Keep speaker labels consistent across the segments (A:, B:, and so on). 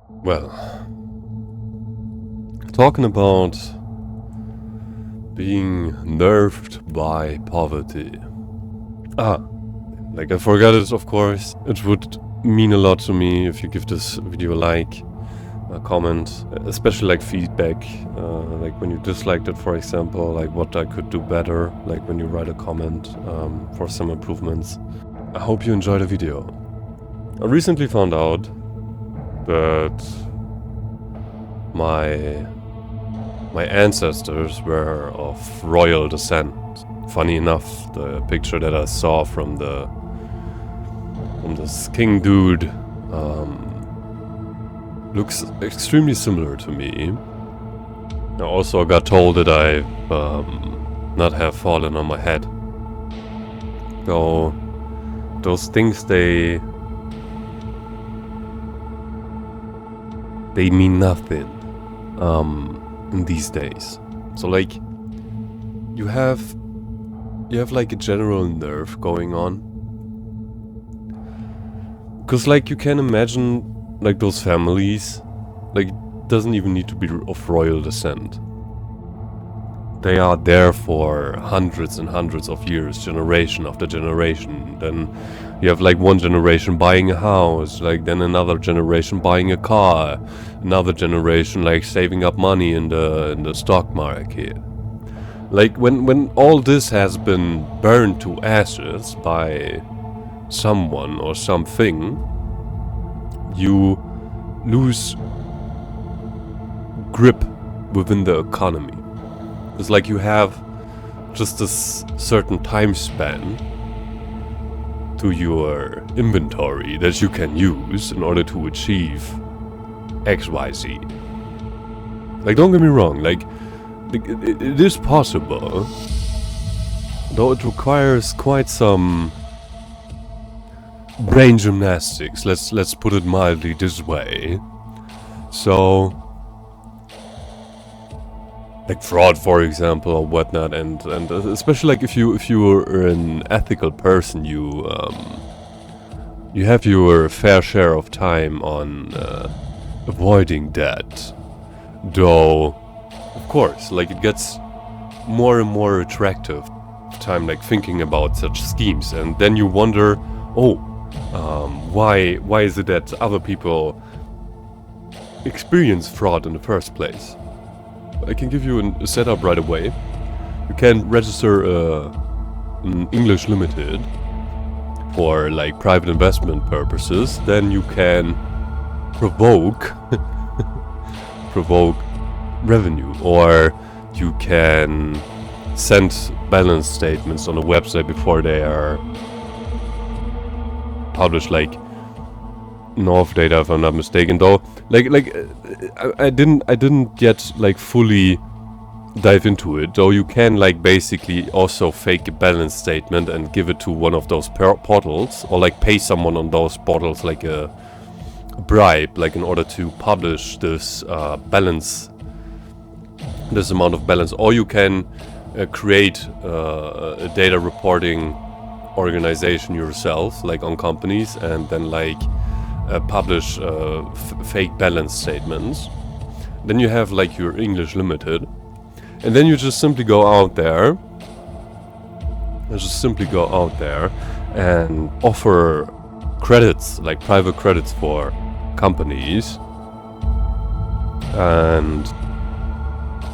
A: Well, talking about being nerfed by poverty. Like I forgot it, of course. It would mean a lot to me if you give this video a like, a comment, especially like feedback, like when you disliked it, for example, like what I could do better, like when you write a comment for some improvements. I hope you enjoyed the video. I recently found out that my ancestors were of royal descent. Funny enough, the picture that I saw from this king dude looks extremely similar to me. I also got told that I not have fallen on my head. So those things, they mean nothing in these days. So like you have like a general nerve going on, because like you can imagine like those families, like it doesn't even need to be of royal descent. They are there for hundreds and hundreds of years, generation after generation. Then you have like one generation buying a house, like then another generation buying a car, another generation like saving up money in the stock market. Like when all this has been burned to ashes by someone or something, you lose grip within the economy. It's like you have just this certain time span to your inventory that you can use in order to achieve XYZ. Like, don't get me wrong, like it is possible, though it requires quite some brain gymnastics, let's put it mildly this way. So like fraud, for example, or whatnot, and especially like if you're an ethical person, you have your fair share of time on avoiding that. Though, of course, like it gets more and more attractive time, like thinking about such schemes, and then you wonder, why is it that other people experience fraud in the first place? I can give you a setup right away. You can register an English Limited for like private investment purposes. Then you can provoke revenue, or you can send balance statements on a website before they are published, like North data, if I'm not mistaken. Though I didn't yet like fully dive into it, though you can like basically also fake a balance statement and give it to one of those portals, or like pay someone on those portals like a bribe, like in order to publish this balance, this amount of balance. Or you can create a data reporting organization yourself, like on companies, and then like publish fake balance statements. Then you have like your English Limited, and then you just simply go out there and offer credits, like private credits for companies, and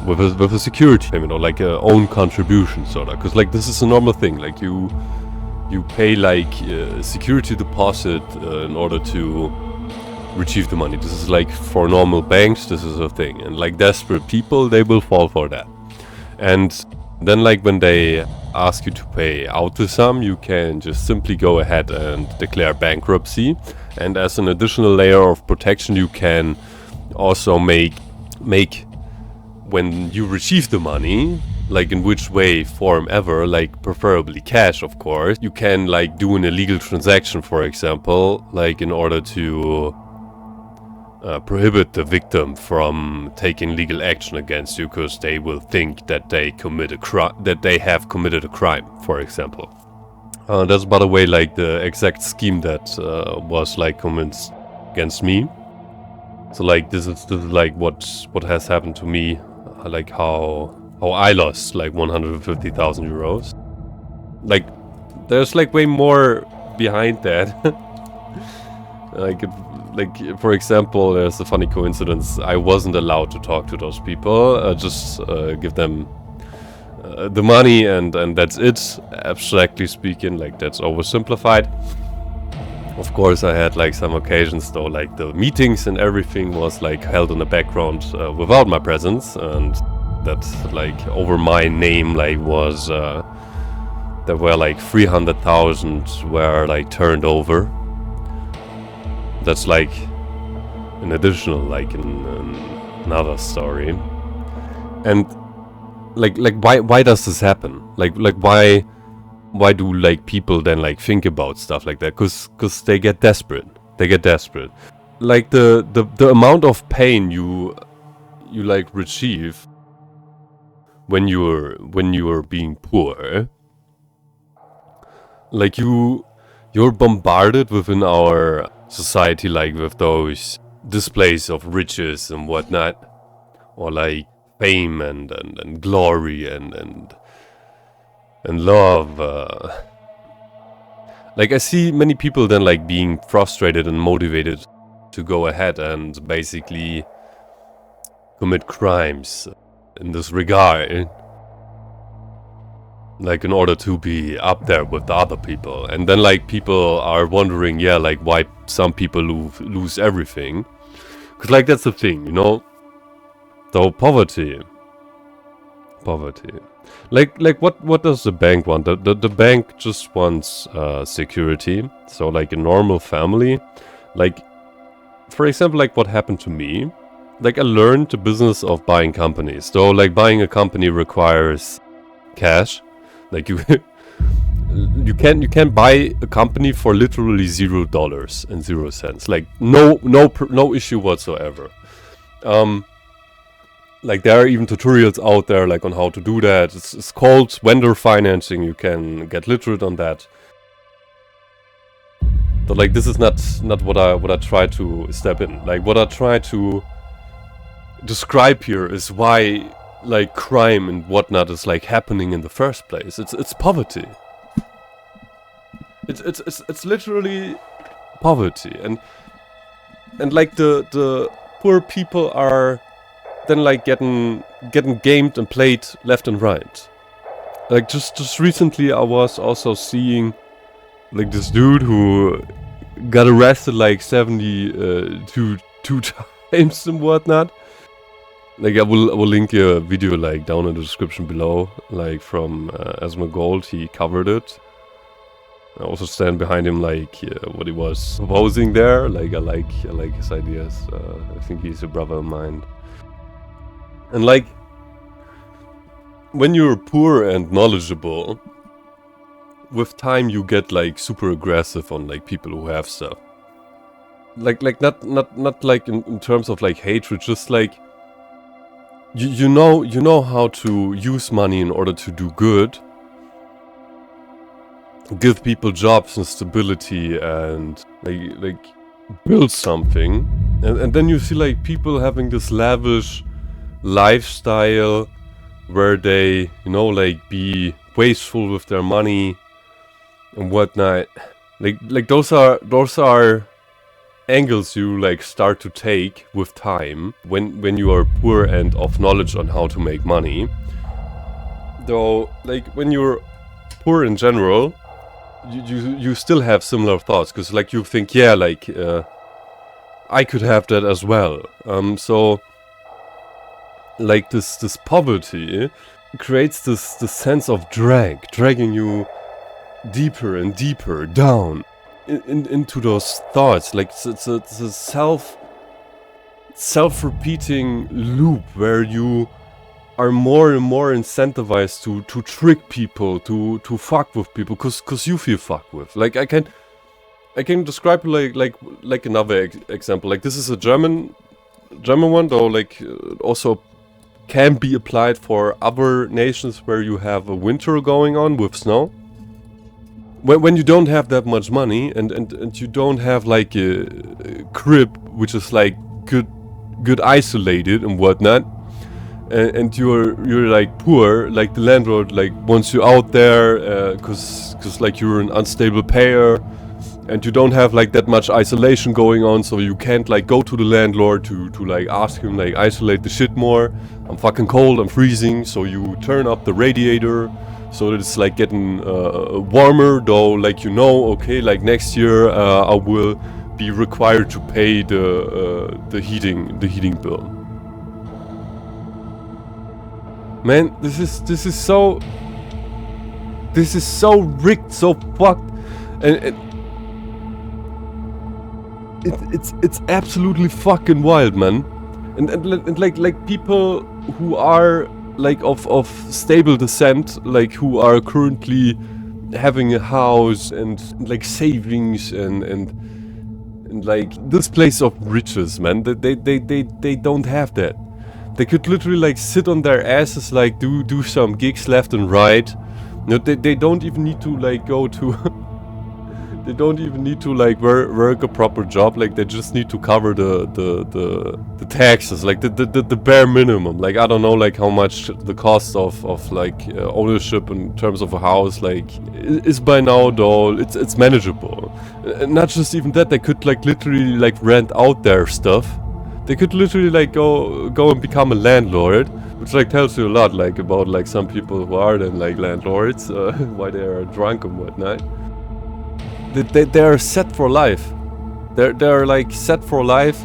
A: with a security payment, or like a own contribution sort of, because like this is a normal thing, like you pay like security deposit in order to retrieve the money. This is like for normal banks, this is a thing, and like desperate people, they will fall for that. And then like when they ask you to pay out the sum, you can just simply go ahead and declare bankruptcy, and as an additional layer of protection, you can also make when you receive the money, like in which way, form ever, like preferably cash, of course, you can like do an illegal transaction, for example, like in order to prohibit the victim from taking legal action against you, because they will think that they have committed a crime, for example. That's, by the way, like the exact scheme that was like commenced against me. So like this is like what has happened to me, like how I lost like 150,000 euros. Like there's like way more behind that. Like for example, there's a funny coincidence. I wasn't allowed to talk to those people. Just give them the money and that's it. Abstractly speaking, like that's oversimplified. Of course, I had like some occasions though, like the meetings and everything was like held in the background without my presence, and that like over my name like was there were like 300,000 were like turned over. That's like an additional, like another story. And like why does this happen? Like why do like people then like think about stuff like that? Cause they get desperate. They get desperate. Like the amount of pain you like receive when you're being poor. Like you're bombarded within our society like with those displays of riches and whatnot, or like fame and glory and love. Like I see many people then like being frustrated and motivated to go ahead and basically commit crimes in this regard, like in order to be up there with the other people. And then like people are wondering, yeah, like why some people lose everything. Cause like that's the thing, you know. So poverty. Like what does the bank want? The bank just wants security. So like a normal family, like for example, like what happened to me. Like I learned the business of buying companies. So like buying a company requires cash. Like you can buy a company for literally $0 and 0 cents. Like no issue whatsoever. Like there are even tutorials out there like on how to do that. It's called vendor financing. You can get literate on that. But like this is not what I try to step in. Like what I try to describe here is why like crime and whatnot is like happening in the first place. It's poverty. It's literally poverty, and like the poor people are then like getting gamed and played left and right. Like just recently I was also seeing like this dude who got arrested like 72 times and whatnot. Like I will link a video like down in the description below, like from Asmongold. He covered it. I also stand behind him, like what he was proposing there. Like I like his ideas. I think he's a brother of mine. And like when you're poor and knowledgeable, with time you get like super aggressive on like people who have stuff. Like not like in terms of like hatred, just like you know how to use money in order to do good, give people jobs and stability, and like build something, and then you see like people having this lavish lifestyle where they, you know, like be wasteful with their money and whatnot. Like those are angles you like start to take with time when you are poor and of knowledge on how to make money. Though like when you're poor in general, you still have similar thoughts, because like you think, yeah, like I could have that as well. So like this poverty creates this sense of dragging you deeper and deeper down into those thoughts. Like it's a self-repeating loop where you are more and more incentivized to trick people, to fuck with people, cause you feel fucked with. Like I can describe like another example. Like this is a German one, though. Like also can be applied for other nations where you have a winter going on with snow. When you don't have that much money and you don't have like a crib which is like good good isolated and whatnot, and you're like poor, like the landlord like wants you out there cause like you're an unstable payer and you don't have like that much isolation going on, so you can't like go to the landlord to like ask him like isolate the shit more. I'm fucking cold, I'm freezing, so you turn up the radiator so that it's like getting warmer, though like you know, okay, like next year I will be required to pay the heating bill. Man, this is so rigged, so fucked, and it's absolutely fucking wild, man. And like people who are like of stable descent, like who are currently having a house and like savings and like this place of riches, man. They don't have that. They could literally like sit on their asses, like do some gigs left and right. No, they don't even need to like go to they don't even need to like work a proper job. Like they just need to cover the taxes, like the bare minimum. Like I don't know like how much the cost of like ownership in terms of a house like is by now, though it's manageable. And not just even that, they could like literally like rent out their stuff. They could literally like go and become a landlord, which like tells you a lot like about like some people who are then like landlords, why they are drunk and whatnot. They are set for life. They're like set for life,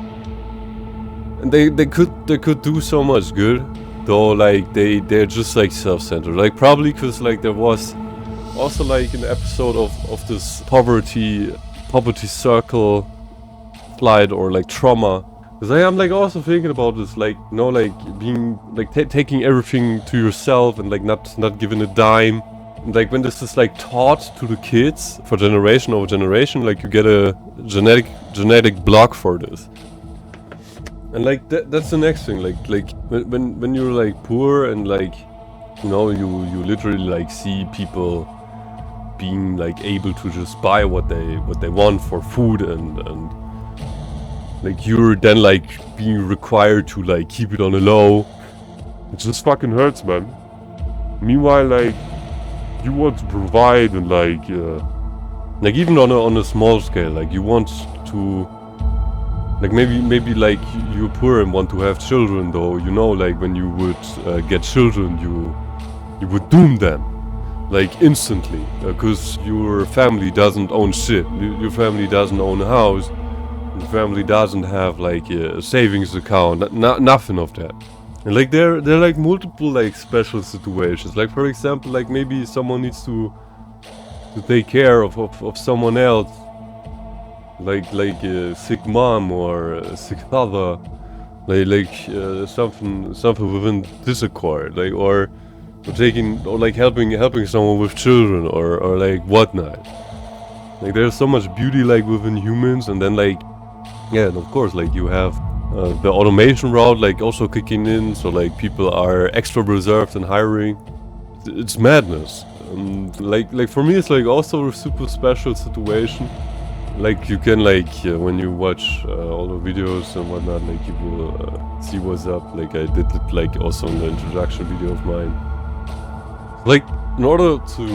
A: and they could do so much good, though like they're just like self-centered. Like probably because like there was also like an episode of this poverty circle flight or like trauma. Because I'm like also thinking about this, like, you know, like being like taking everything to yourself and like not giving a dime. And, like when this is like taught to the kids for generation over generation, like you get a genetic block for this. And like that's the next thing. Like when you're like poor and like, you know, you literally like see people being like able to just buy what they want for food and like you're then like being required to like keep it on a low. It just fucking hurts, man. Meanwhile, like you want to provide and like even on a small scale, like you want to like maybe like you're poor and want to have children, though, you know, like when you would get children, you would doom them like instantly, because your family doesn't own shit. Your family doesn't own a house. The family doesn't have like a savings account, nothing of that. And like there are like multiple like special situations. Like for example, like maybe someone needs to take care of someone else, like a sick mom or a sick father, like something within this accord, like or helping someone with children or like whatnot. Like there's so much beauty like within humans, and then like. Yeah, and of course, like you have the automation route like also kicking in, so like people are extra reserved and hiring. It's madness. Like for me, it's like also a super special situation. Like you can like when you watch all the videos and whatnot, like you will see what's up. Like I did it like also in the introduction video of mine. Like in order to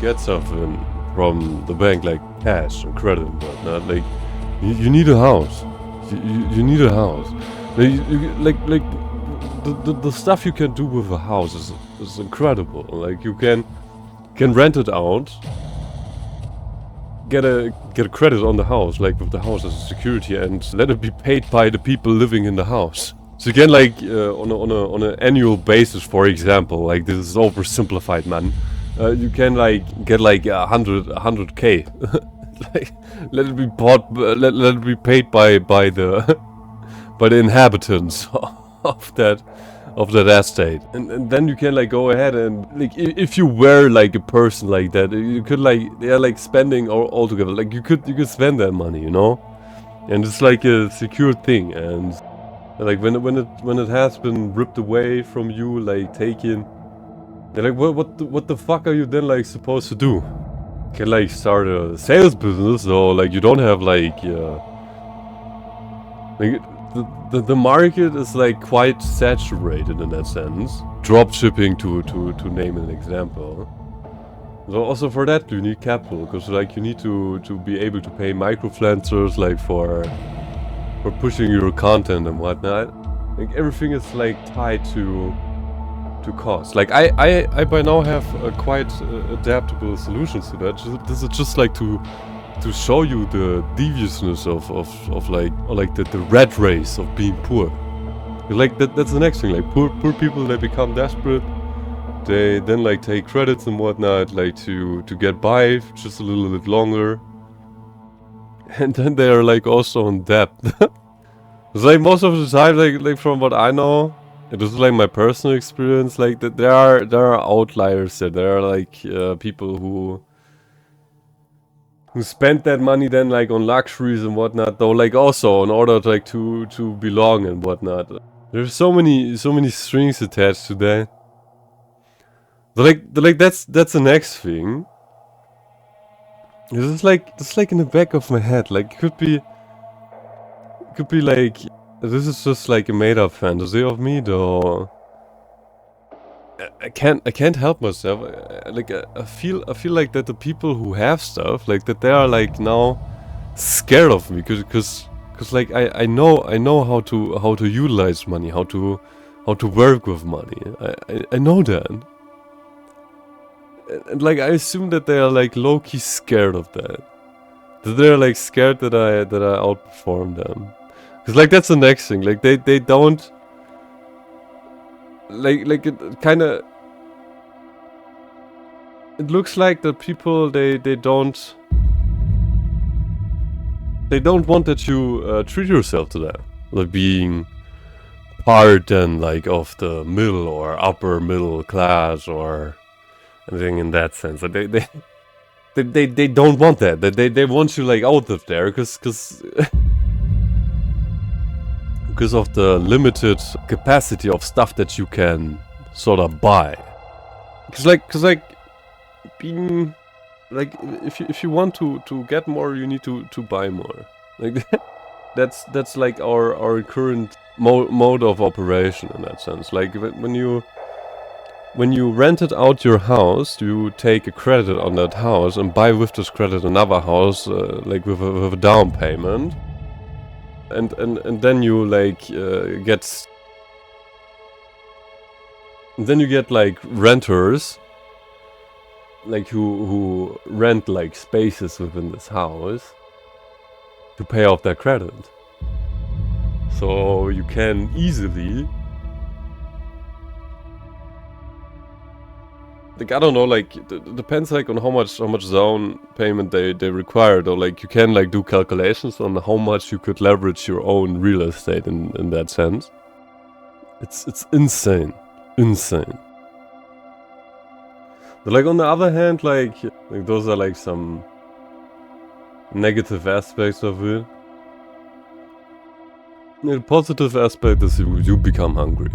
A: get something from the bank, like cash and credit and whatnot, like. You need a house. You need a house. Like the stuff you can do with a house is incredible. Like you can rent it out, get a credit on the house, like with the house as a security, and let it be paid by the people living in the house. So you can like on an annual basis, for example, like this is oversimplified, man. You can like get like 100k. Like, let it be bought, let it be paid by the inhabitants of that estate, and then you can like go ahead and like if you were like a person like that, you could like like spending all together, like you could spend that money, you know, and it's like a secure thing, and like when it has been ripped away from you, like taken, like what the fuck are you then like supposed to do? Can like start a sales business, or like you don't have like the market is like quite saturated in that sense. Drop shipping to name an example. So also for that you need capital, because like you need to be able to pay microfluencers like for pushing your content and whatnot. Like everything is like tied to cost. Like I by now have quite adaptable solutions to that. This is just like to show you the deviousness of like the rat race of being poor. Like that's the next thing. Like poor people, they become desperate. They then like take credits and whatnot, like to get by just a little bit longer, and then they are like also in debt. It's like most of the time, like from what I know, it is like my personal experience. Like that there are outliers. There are like people who spend that money then like on luxuries and whatnot. Though like also in order to, like to belong and whatnot. There's so many strings attached to that. Like that's the next thing. It's like in the back of my head. Like it could be like this is just like a made up fantasy of me though. I can't help myself. I feel like that the people who have stuff like that, they are like now scared of me because like I know how to utilize money, how to work with money. I know that. And like I assume that they are like low-key scared of that. That they're like scared that I outperform them. Cause like that's the next thing. Like they don't like it kinda, it looks like the people they don't want that you treat yourself to that. Like being part then like of the middle or upper middle class or anything in that sense. Like they don't want that. They want you like out of there because of the limited capacity of stuff that you can sort of buy. Cause like being like if you want to get more, you need to buy more. Like that's like our current mode of operation in that sense. Like when you rented out your house, you take a credit on that house and buy with this credit another house, like with a down payment, and then you like get like renters, like who rent like spaces within this house to pay off their credit. So you can easily, like I don't know, like it depends like on how much down payment they require, or like you can like do calculations on how much you could leverage your own real estate in that sense. It's insane. But like on the other hand, like those are like some negative aspects of it. The positive aspect is you become hungry.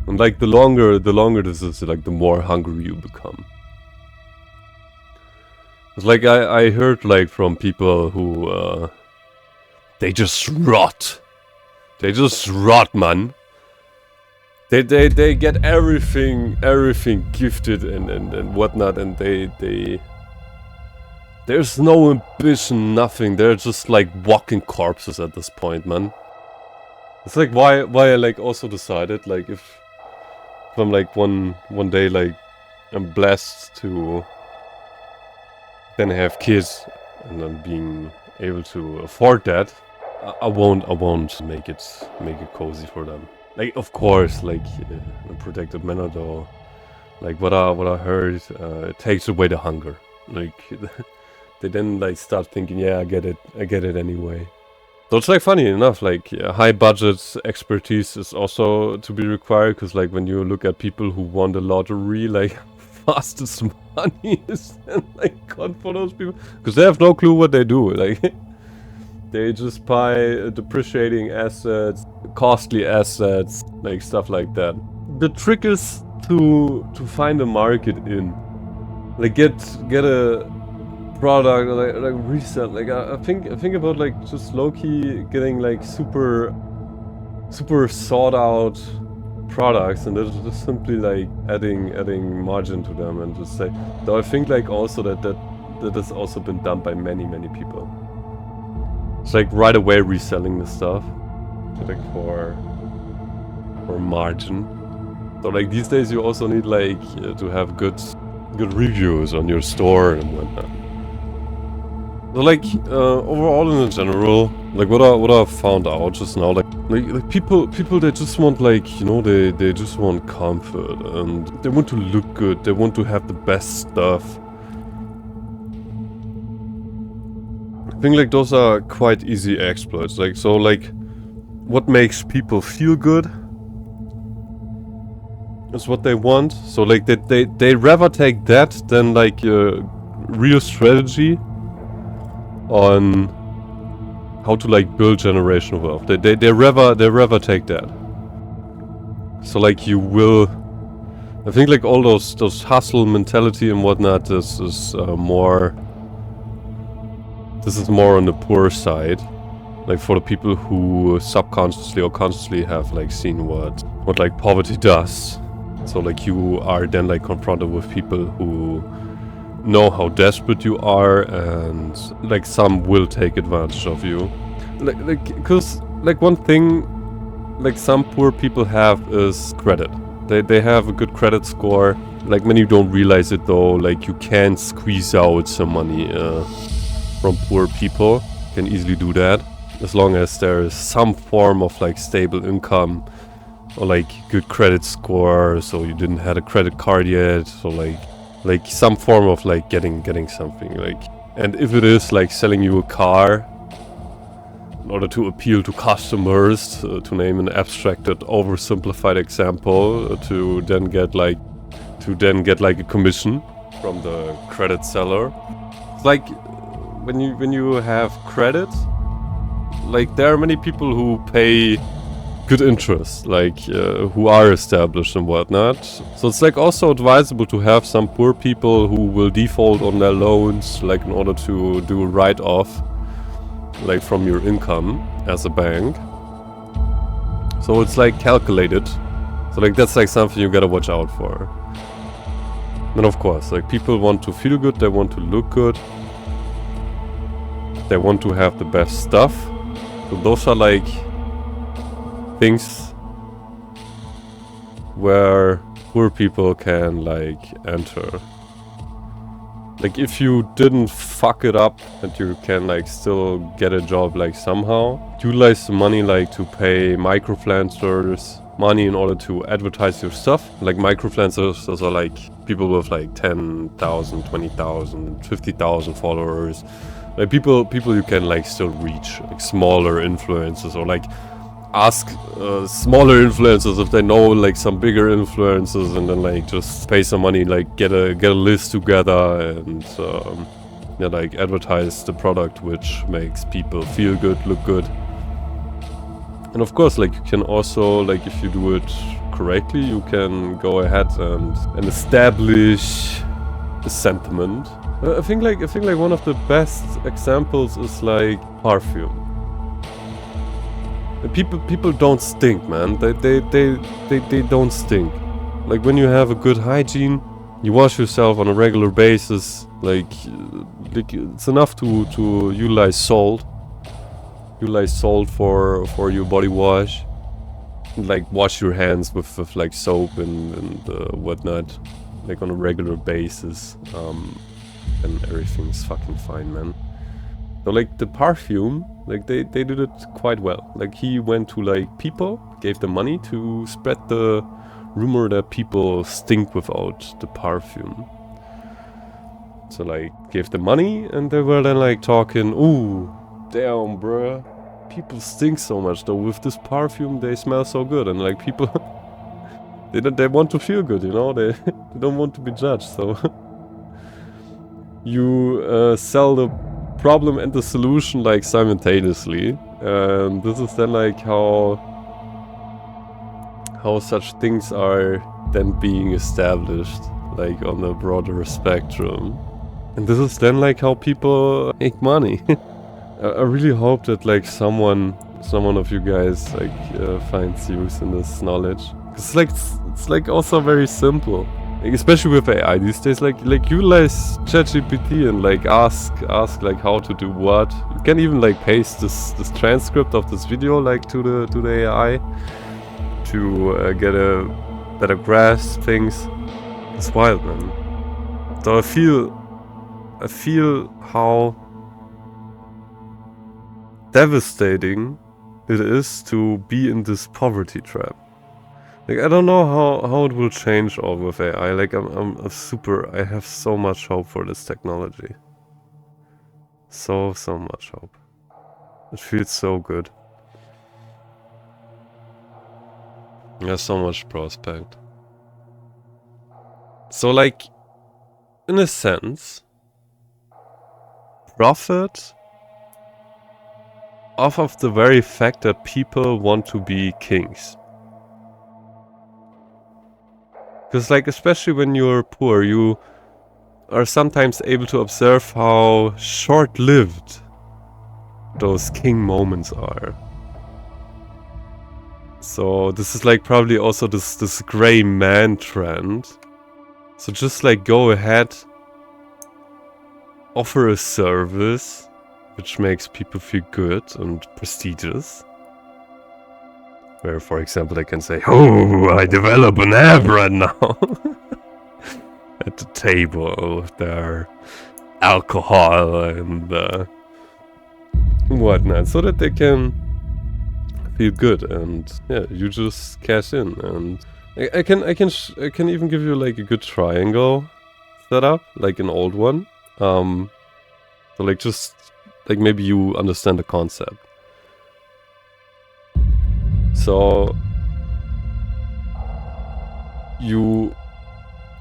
A: And like the longer this is, like the more hungry you become. It's like I heard like from people who they just rot. They just rot, man. They get everything gifted and whatnot, and they there's no ambition, nothing. They're just like walking corpses at this point, man. It's like why I like also decided like if I'm like one day like I'm blessed to then have kids and then being able to afford that, I won't make it cozy for them. Like of course, like in a protected manner though. Like what I heard, it takes away the hunger. Like they then like start thinking, yeah, I get it anyway. So it's like funny enough, like high budget expertise is also to be required, because like when you look at people who won the lottery, like fastest money is then like gone for those people, because they have no clue what they do. Like they just buy depreciating assets, costly assets, like stuff like that. The trick is to find a market in, like get a product, like resell. Like I think about like just low-key getting like super sought out products and just simply like adding margin to them and just say. Though I think like also that has also been done by many people. It's like right away reselling the stuff, like for margin. So like these days you also need like to have good reviews on your store and whatnot. So like overall in general, like what I found out just now, like people they just want like, you know, they just want comfort and they want to look good, they want to have the best stuff. I think like those are quite easy exploits. Like so like what makes people feel good is what they want. So like they rather take that than like a real strategy on how to like build generational wealth. They rather take that. So like you will, I think like all those hustle mentality and whatnot, this is more on the poor side. Like for the people who subconsciously or consciously have like seen what like poverty does. So like you are then like confronted with people who know how desperate you are, and like some will take advantage of you. Because like one thing like some poor people have is credit. They have a good credit score. Like many don't realize it though. Like you can squeeze out some money from poor people. You can easily do that as long as there is some form of like stable income or like good credit score. So you didn't have a credit card yet. So like some form of like getting something, like, and if it is like selling you a car in order to appeal to customers, to name an abstracted oversimplified example, to then get like a commission from the credit seller. It's like when you have credit, like there are many people who pay good interest, like who are established and whatnot. So it's like also advisable to have some poor people who will default on their loans, like in order to do a write-off, like from your income as a bank. So it's like calculated. So like that's like something you gotta watch out for. And of course, like people want to feel good, they want to look good, they want to have the best stuff. So those are like things where poor people can like enter. Like if you didn't fuck it up and you can like still get a job like somehow, utilize the money like to pay microfluencers money in order to advertise your stuff. Like microfluencers, those are like people with like 10,000, 20,000, 50,000 followers. Like people you can like still reach, like smaller influencers, or like ask smaller influencers if they know like some bigger influencers, and then like just pay some money, like get a list together and yeah, like advertise the product which makes people feel good, look good. And of course, like you can also, like if you do it correctly, you can go ahead and establish a sentiment. I think like one of the best examples is like Perfume. People don't stink, man. They don't stink. Like when you have a good hygiene, you wash yourself on a regular basis. Like it's enough to utilize salt. Utilize salt for your body wash. Like wash your hands with like soap and whatnot, like on a regular basis. And everything's fucking fine, man. So like the Perfume, like they did it quite well. Like he went to like people, gave them money to spread the rumor that people stink without the perfume. So like gave them money and they were then like talking, ooh, damn bruh, people stink so much though, with this perfume they smell so good. And like people, they want to feel good, you know, they don't want to be judged, so you sell the problem and the solution like simultaneously, and this is then like how such things are then being established like on a broader spectrum. And this is then like how people make money. I really hope that like someone of you guys like finds use in this knowledge. Cause it's like also very simple. Like, especially with AI these days, like utilize ChatGPT and like ask like how to do what. You can even like paste this transcript of this video like to the AI to get a better grasp things. It's wild, man. So I feel how devastating it is to be in this poverty trap. Like, I don't know how it will change all with AI. Like, I have so much hope for this technology. So much hope. It feels so good. There's so much prospect. So, like, in a sense, profit off of the very fact that people want to be kings. Because, like, especially when you're poor, you are sometimes able to observe how short-lived those king moments are. So this is like probably also this gray man trend. So just like go ahead, offer a service which makes people feel good and prestigious. Where, for example, they can say, "Oh, I develop an app right now." At the table with their alcohol and whatnot, so that they can feel good, and yeah, you just cash in. And I can even give you like a good triangle setup, like an old one. So like just like maybe you understand the concept. So you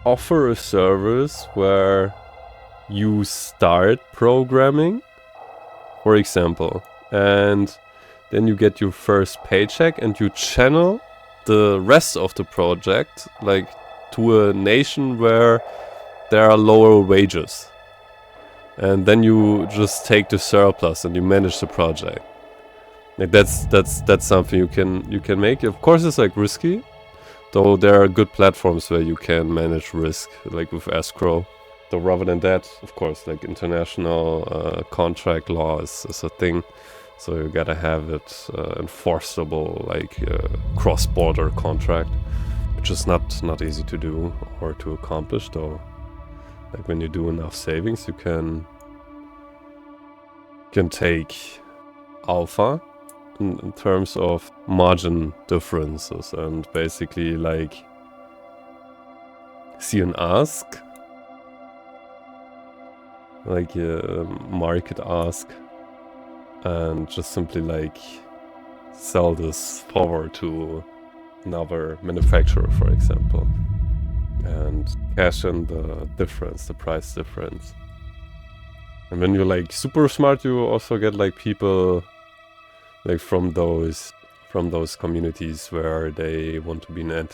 A: offer a service where you start programming, for example, and then you get your first paycheck and you channel the rest of the project like to a nation where there are lower wages. And then you just take the surplus and you manage the project. Like that's something you can make. Of course it's like risky, though there are good platforms where you can manage risk, like with escrow. Though rather than that, of course, like international contract law is a thing. So you gotta have it enforceable, like cross-border contract, which is not easy to do or to accomplish. Though, like when you do enough savings, you can take alpha in terms of margin differences and basically like see an ask, like a market ask, and just simply like sell this forward to another manufacturer, for example, and cash in the difference, the price difference. And when you're like super smart, you also get like people like from those communities where they want to be an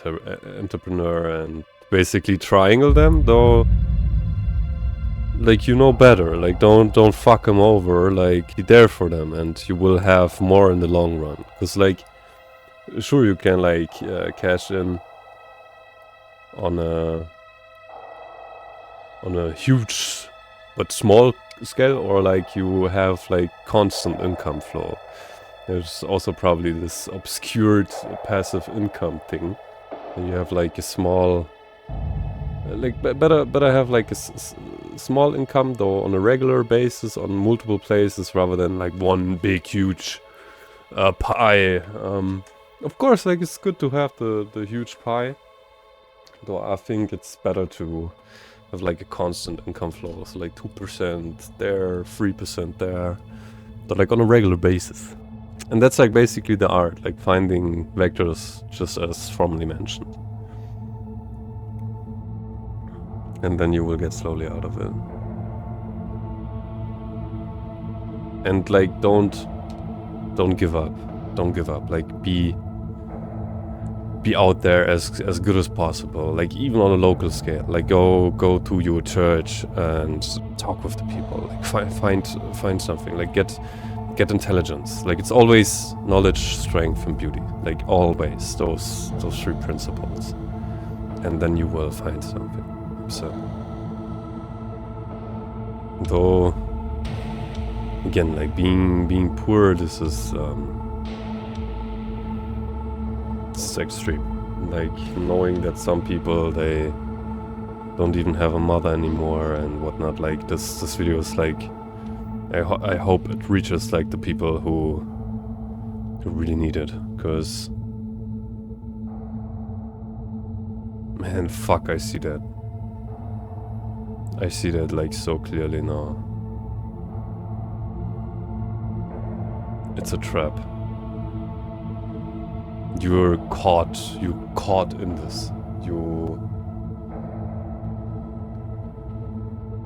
A: entrepreneur and basically triangle them, though. Like, you know better, like don't fuck them over, like be there for them and you will have more in the long run. Because like, sure you can like cash in on a huge but small scale, or like you have like constant income flow. There's also probably this obscured passive income thing. And you have like a small, like better have like a small income though on a regular basis on multiple places rather than like one big huge pie. Of course, like it's good to have the huge pie, though I think it's better to have like a constant income flow, so like 2% there, 3% there, but like on a regular basis. And that's like basically the art, like finding vectors just as formerly mentioned. And then you will get slowly out of it. And like don't give up. Don't give up. Like be be out there as good as possible, like even on a local scale. Like go to your church and talk with the people. Like find something. Like get intelligence. Like it's always knowledge, strength, and beauty. Like always those three principles, and then you will find something. So, though, again, like being poor, this is extreme. Like knowing that some people, they don't even have a mother anymore and whatnot. Like this video is like, I hope it reaches like the people who really need it, because man, fuck, I see that like so clearly now. It's a trap. You're caught in this.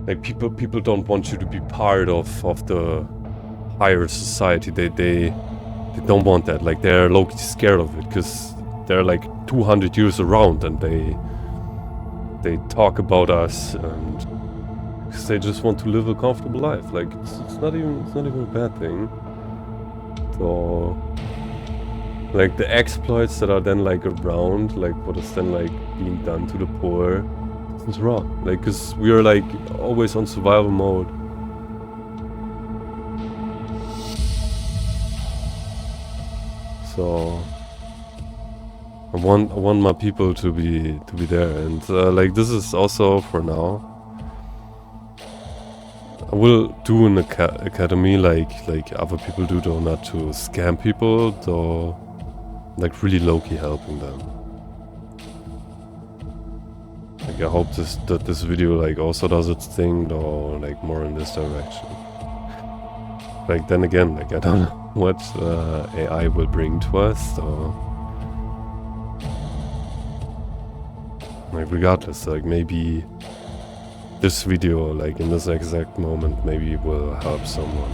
A: Like people don't want you to be part of the higher society. They don't want that. Like they're low-key scared of it, because they're like 200 years around, and they talk about us, and because they just want to live a comfortable life. Like it's not even a bad thing. So like the exploits that are then like around, like what is then like being done to the poor, is wrong. Like, because we are like always on survival mode. So I want my people to be there, and like this is also for now. I will do an academy like other people do, though, not to scam people, though, like really low-key helping them. Like I hope that this video like also does its thing, though, like more in this direction. Like then again, like I don't know what AI will bring to us, so like regardless, like maybe this video, like in this exact moment, maybe will help someone.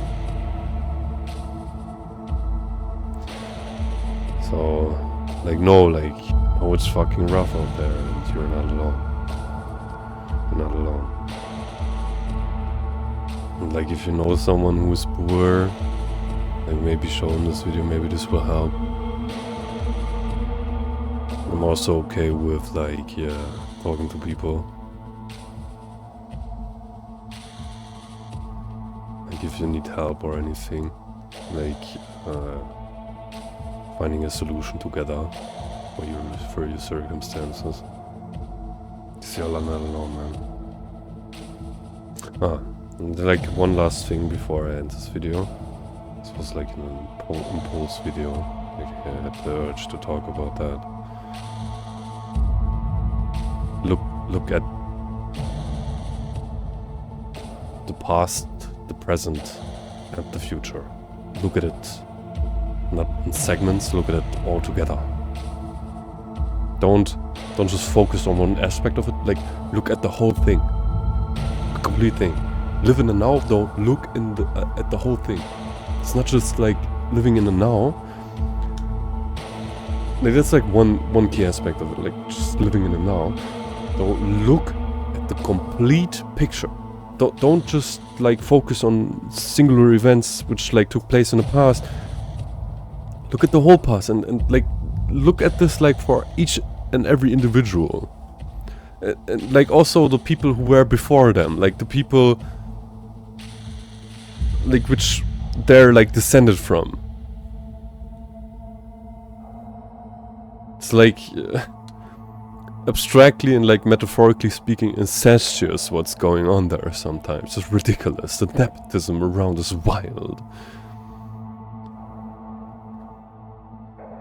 A: So, like, no, like, oh, it's fucking rough out there, and you're not alone. You're not alone. And, like, if you know someone who's poor, like, maybe show them this video, maybe this will help. I'm also okay with, like, yeah, talking to people. Like, if you need help or anything, like, finding a solution together for your circumstances. You're not alone, man. And like one last thing before I end this video. This was like an impulse video. Like I had the urge to talk about that. Look at the past, the present, and the future. Look at it. Not in segments, look at it all together. Don't just focus on one aspect of it, like look at the whole thing. The complete thing. Live in the now, though, look at the whole thing. It's not just like living in the now. Like that's like one key aspect of it, like just living in the now. So look at the complete picture. Don't just like focus on singular events which like took place in the past. Look at the whole past and like look at this like for each and every individual. And like also the people who were before them, like the people like which they're like descended from. It's like abstractly and like metaphorically speaking incestuous what's going on there sometimes. It's ridiculous. The nepotism around is wild.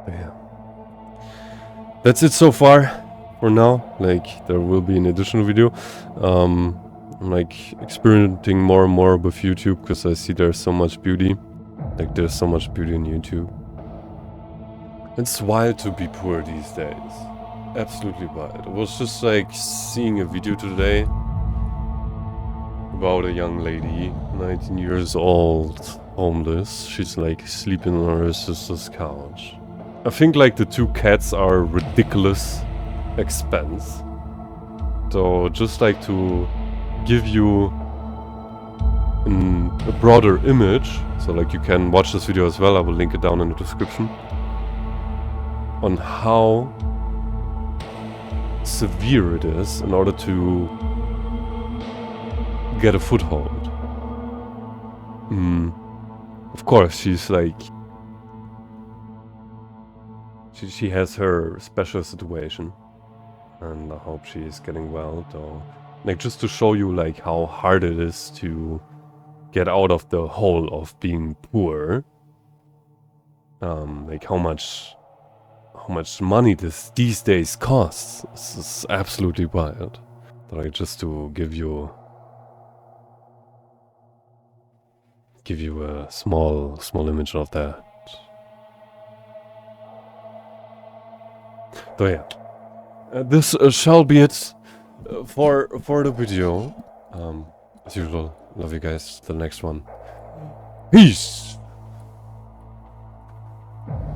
A: But yeah. That's it so far for now. Like there will be an additional video. I'm like experimenting more and more with YouTube because I see there's so much beauty. Like there's so much beauty in YouTube. It's wild to be poor these days. Absolutely wild. I was just like seeing a video today about a young lady, 19 years old, homeless. She's like sleeping on her sister's couch. I think like the 2 cats are ridiculous expense. So just like to give you a broader image, so like you can watch this video as well, I will link it down in the description, on how severe it is in order to get a foothold. Of course, she's like... She has her special situation. And I hope she is getting well, though. Like, just to show you, like, how hard it is to get out of the hole of being poor. Like, how much money these days costs. This is absolutely wild. But like, just to give you a small image of that. So yeah, this shall be it for the video. As usual, love you guys. Till the next one. Peace.